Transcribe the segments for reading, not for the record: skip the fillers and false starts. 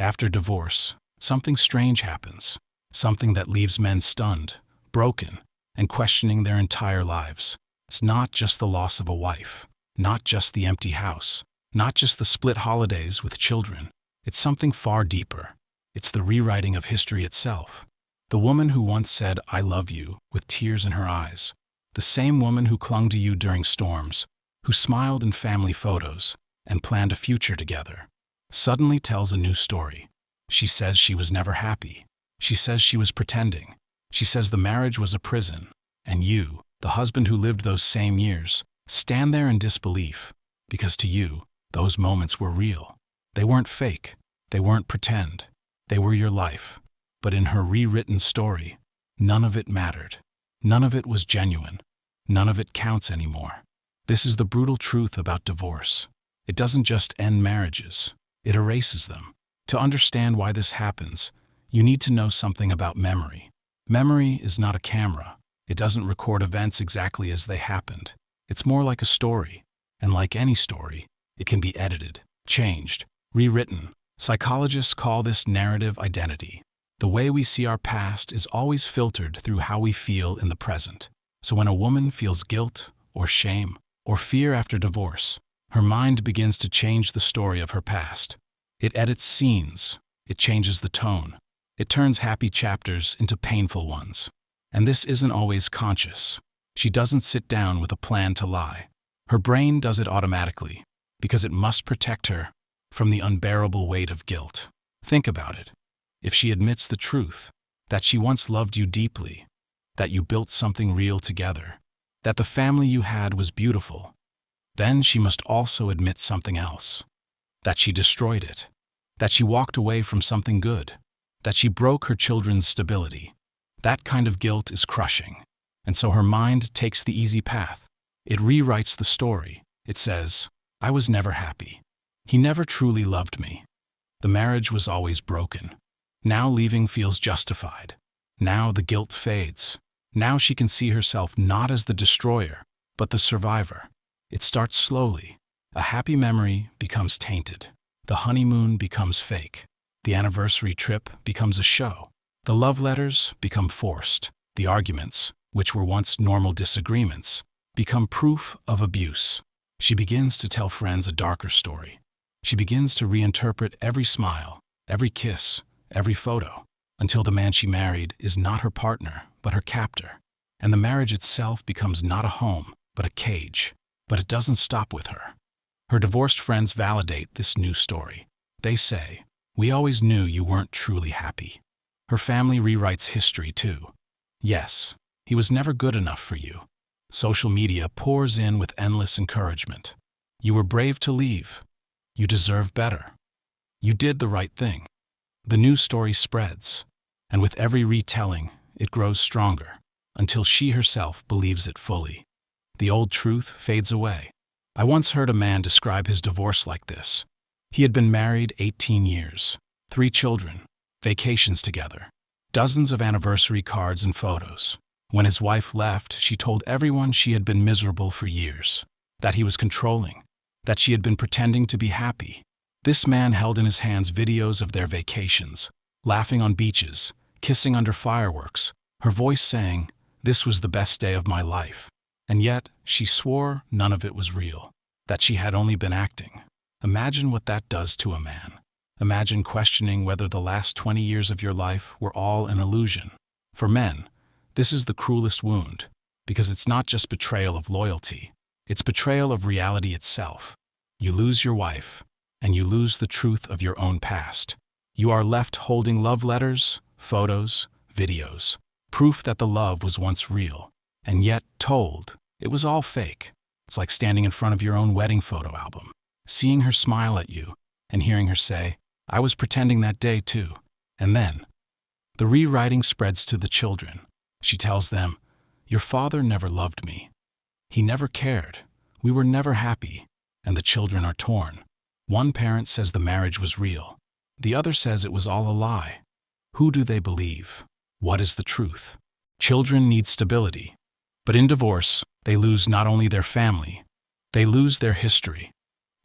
After divorce, something strange happens, something that leaves men stunned, broken, and questioning their entire lives. It's not just the loss of a wife, not just the empty house, not just the split holidays with children. It's something far deeper. It's the rewriting of history itself. The woman who once said, "I love you," with tears in her eyes. The same woman who clung to you during storms, who smiled in family photos and planned a future together, suddenly tells a new story. She says she was never happy. She says she was pretending. She says the marriage was a prison. And you, the husband who lived those same years, stand there in disbelief, because to you, those moments were real. They weren't fake. They weren't pretend. They were your life. But in her rewritten story, none of it mattered. None of it was genuine. None of it counts anymore. This is the brutal truth about divorce. It doesn't just end marriages. It erases them. To understand why this happens, you need to know something about memory. Memory is not a camera. It doesn't record events exactly as they happened. It's more like a story. And like any story, it can be edited, changed, rewritten. Psychologists call this narrative identity. The way we see our past is always filtered through how we feel in the present. So when a woman feels guilt or shame or fear after divorce, her mind begins to change the story of her past. It edits scenes. It changes the tone. It turns happy chapters into painful ones. And this isn't always conscious. She doesn't sit down with a plan to lie. Her brain does it automatically, because it must protect her from the unbearable weight of guilt. Think about it. If she admits the truth, that she once loved you deeply, that you built something real together, that the family you had was beautiful, then she must also admit something else. That she destroyed it. That she walked away from something good. That she broke her children's stability. That kind of guilt is crushing. And so her mind takes the easy path. It rewrites the story. It says, "I was never happy. He never truly loved me. The marriage was always broken. Now leaving feels justified. Now the guilt fades. Now she can see herself not as the destroyer, but the survivor." It starts slowly. A happy memory becomes tainted. The honeymoon becomes fake. The anniversary trip becomes a show. The love letters become forced. The arguments, which were once normal disagreements, become proof of abuse. She begins to tell friends a darker story. She begins to reinterpret every smile, every kiss, every photo, until the man she married is not her partner, but her captor. And the marriage itself becomes not a home, but a cage. But it doesn't stop with her. Her divorced friends validate this new story. They say, "We always knew you weren't truly happy." Her family rewrites history too. "Yes, he was never good enough for you." Social media pours in with endless encouragement. "You were brave to leave. You deserve better. You did the right thing." The new story spreads, and with every retelling, it grows stronger, until she herself believes it fully. The old truth fades away. I once heard a man describe his divorce like this. He had been married 18 years, 3 children, vacations together, dozens of anniversary cards and photos. When his wife left, she told everyone she had been miserable for years, that he was controlling, that she had been pretending to be happy. This man held in his hands videos of their vacations, laughing on beaches, kissing under fireworks, her voice saying, "This was the best day of my life." And yet, she swore none of it was real, that she had only been acting. Imagine what that does to a man. Imagine questioning whether the last 20 years of your life were all an illusion. For men, this is the cruelest wound, because it's not just betrayal of loyalty, it's betrayal of reality itself. You lose your wife, and you lose the truth of your own past. You are left holding love letters, photos, videos, proof that the love was once real, and yet told it was all fake. It's like standing in front of your own wedding photo album, seeing her smile at you, and hearing her say, "I was pretending that day too." And then, the rewriting spreads to the children. She tells them, "Your father never loved me. He never cared. We were never happy." And the children are torn. One parent says the marriage was real. The other says it was all a lie. Who do they believe? What is the truth? Children need stability. But in divorce, they lose not only their family, they lose their history.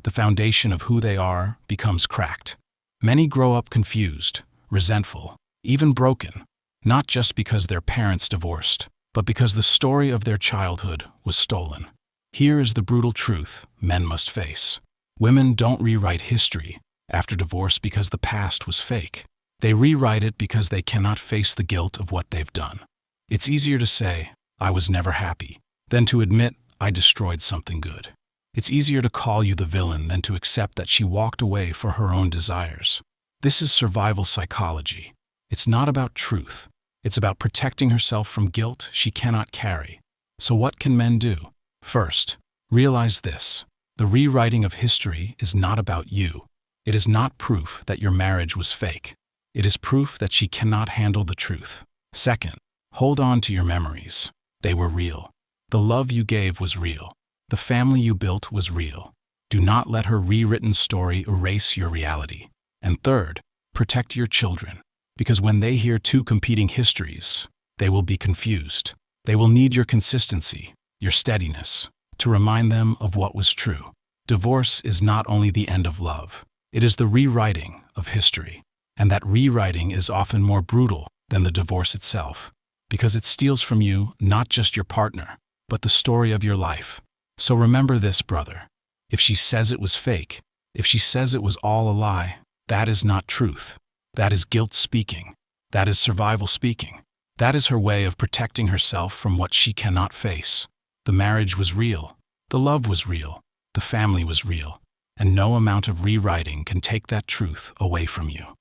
The foundation of who they are becomes cracked. Many grow up confused, resentful, even broken, not just because their parents divorced, but because the story of their childhood was stolen. Here is the brutal truth men must face. Women don't rewrite history after divorce because the past was fake. They rewrite it because they cannot face the guilt of what they've done. It's easier to say, "I was never happy," than to admit, "I destroyed something good." It's easier to call you the villain than to accept that she walked away for her own desires. This is survival psychology. It's not about truth. It's about protecting herself from guilt she cannot carry. So what can men do? First, realize this. The rewriting of history is not about you. It is not proof that your marriage was fake. It is proof that she cannot handle the truth. Second, hold on to your memories. They were real. The love you gave was real. The family you built was real. Do not let her rewritten story erase your reality. And third, protect your children. Because when they hear two competing histories, they will be confused. They will need your consistency, your steadiness, to remind them of what was true. Divorce is not only the end of love. It is the rewriting of history. And that rewriting is often more brutal than the divorce itself, because it steals from you not just your partner, but the story of your life. So remember this, brother. If she says it was fake, if she says it was all a lie, that is not truth. That is guilt speaking. That is survival speaking. That is her way of protecting herself from what she cannot face. The marriage was real. The love was real. The family was real. And no amount of rewriting can take that truth away from you.